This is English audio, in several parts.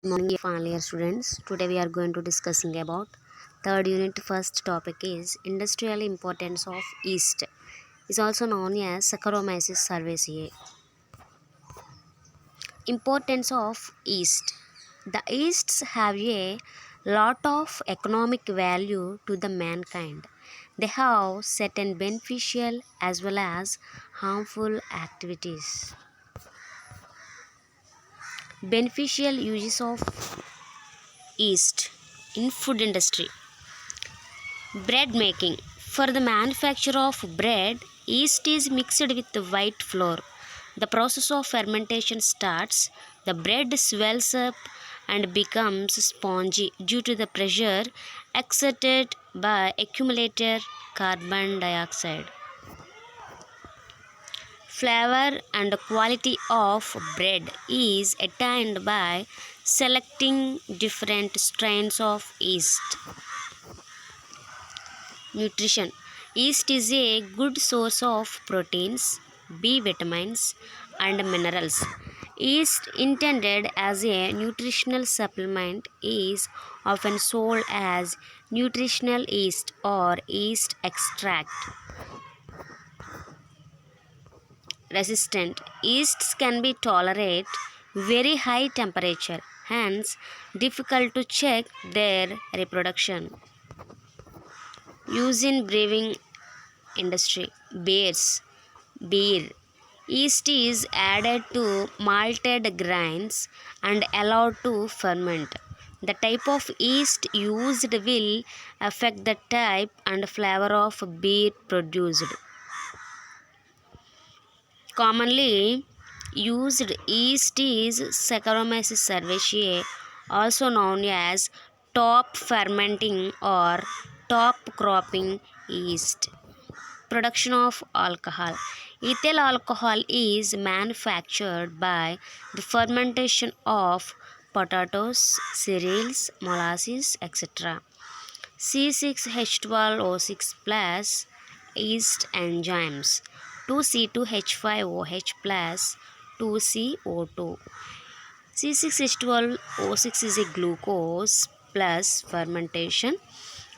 Good morning, final year students. Today we are going to discussing about third unit. First topic is industrial importance of yeast. Is also known as Saccharomyces cerevisiae. Importance of yeast. The yeasts have a lot of economic value to the mankind. They have certain beneficial as well as harmful activities. Beneficial uses of yeast in food industry. Bread making. For the manufacture of bread, yeast is mixed with the white flour. The process of fermentation starts. The bread swells up and becomes spongy due to the pressure exerted by accumulated carbon dioxide. Flavor and quality of bread is attained by selecting different strains of yeast. Nutrition. Yeast is a good source of proteins, B vitamins, and minerals. Yeast, intended as a nutritional supplement, is often sold as nutritional yeast or yeast extract. Resistant. Yeasts can be tolerate very high temperature, hence difficult to check their reproduction. Use in brewing industry. Beer. Yeast is added to malted grains and allowed to ferment. The type of yeast used will affect the type and flavor of beer produced. Commonly used yeast is Saccharomyces cerevisiae, also known as top fermenting or top cropping yeast. Production of alcohol. Ethyl alcohol is manufactured by the fermentation of potatoes, cereals, molasses, etc. C6H12O6 plus yeast enzymes. 2C2H5OH plus 2CO2. C6H12O6 is a glucose plus fermentation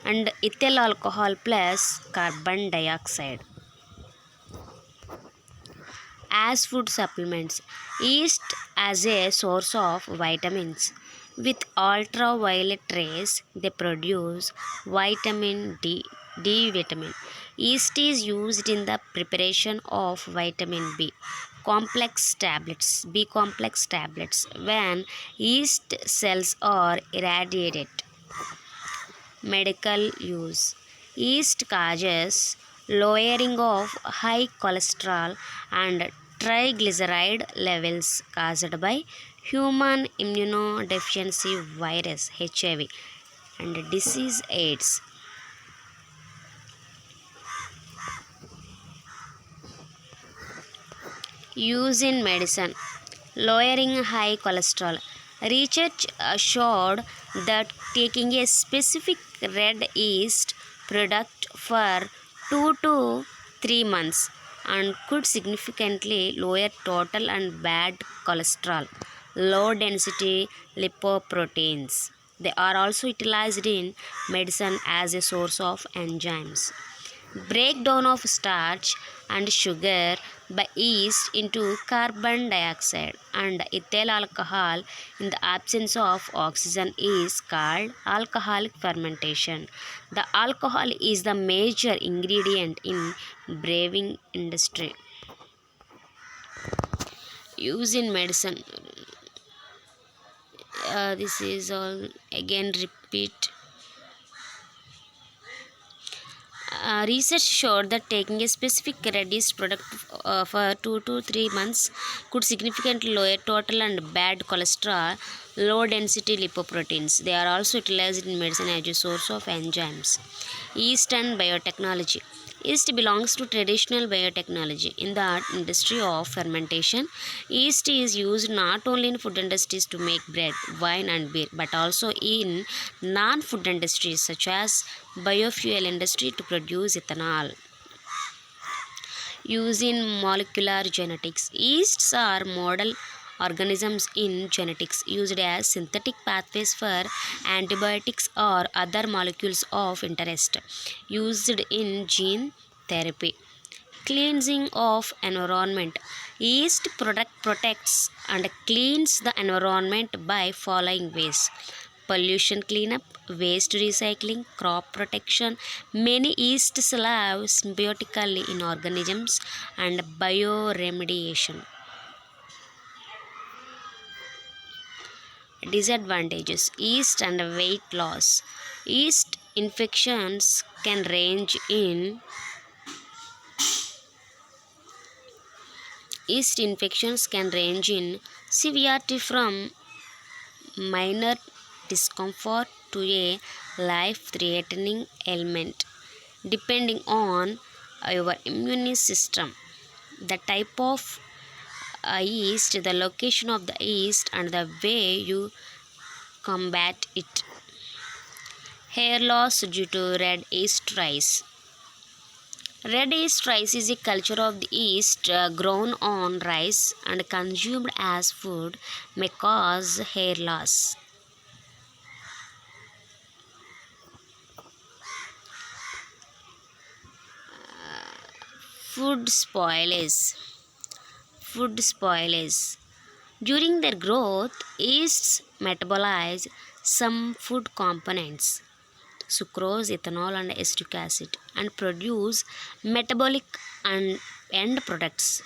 and ethyl alcohol plus carbon dioxide. As food supplements, yeast as a source of vitamins. With ultraviolet rays, they produce vitamin D vitamin. Yeast is used in the preparation of vitamin B complex tablets when yeast cells are irradiated. Medical use. Yeast causes lowering of high cholesterol and triglyceride levels caused by human immunodeficiency virus HIV and disease AIDS. Use in medicine. Lowering high cholesterol. Research showed that taking a specific red yeast product for 2 to 3 months and could significantly lower total and bad cholesterol, low density lipoproteins. They are also utilized in medicine as a source of enzymes. Breakdown of starch and sugar by yeast into carbon dioxide and ethyl alcohol in the absence of oxygen is called alcoholic fermentation. The alcohol is the major ingredient in brewing industry. Use in medicine. This is all again repeat. Research showed that taking a specific Redis product for 2 to 3 months could significantly lower total and bad cholesterol, low density lipoproteins. They are also utilized in medicine as a source of enzymes. Yeast and biotechnology. Yeast belongs to traditional biotechnology. In the industry of fermentation, yeast is used not only in food industries to make bread, wine and beer, but also in non-food industries such as biofuel industry to produce ethanol. Use in molecular genetics. Yeasts are model organisms in genetics used as synthetic pathways for antibiotics or other molecules of interest used in gene therapy. Cleansing of environment. Yeast product protects and cleans the environment by following ways: pollution cleanup, waste recycling, crop protection. Many yeasts live symbiotically in organisms and bioremediation. Disadvantages: yeast and weight loss. Yeast infections can range in Yeast infections can range in severity from minor discomfort to a life-threatening ailment, depending on your immune system, the type of yeast, the location of the yeast, and the way you combat it. Hair loss due to red yeast rice. Red yeast rice is a culture of the yeast grown on rice and consumed as food may cause hair loss. Food spoilage. Food spoilage. During their growth, yeasts metabolize some food components, sucrose, ethanol, and acetic acid, and produce metabolic and end products.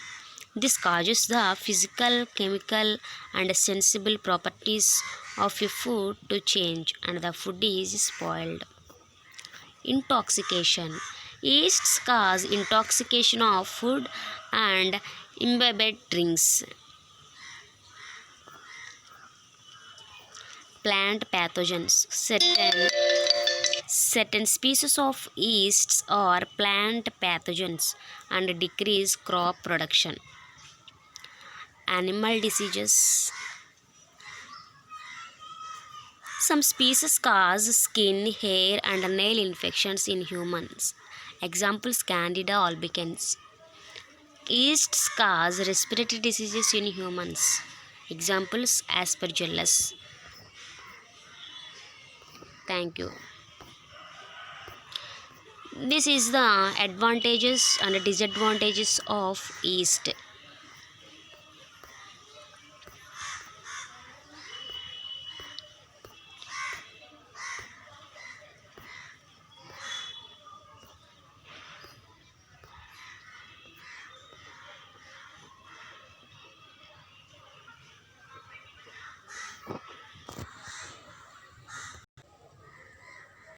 This causes the physical, chemical, and sensible properties of a food to change, and the food is spoiled. Intoxication. Yeasts cause intoxication of food and imbibed drinks. Plant pathogens. Certain species of yeasts are plant pathogens and decrease crop production. Animal diseases. Some species cause skin, hair, and nail infections in humans. Examples: Candida albicans. Yeasts cause respiratory diseases in humans. Examples: Aspergillus. Thank you. This is the advantages and disadvantages of yeast.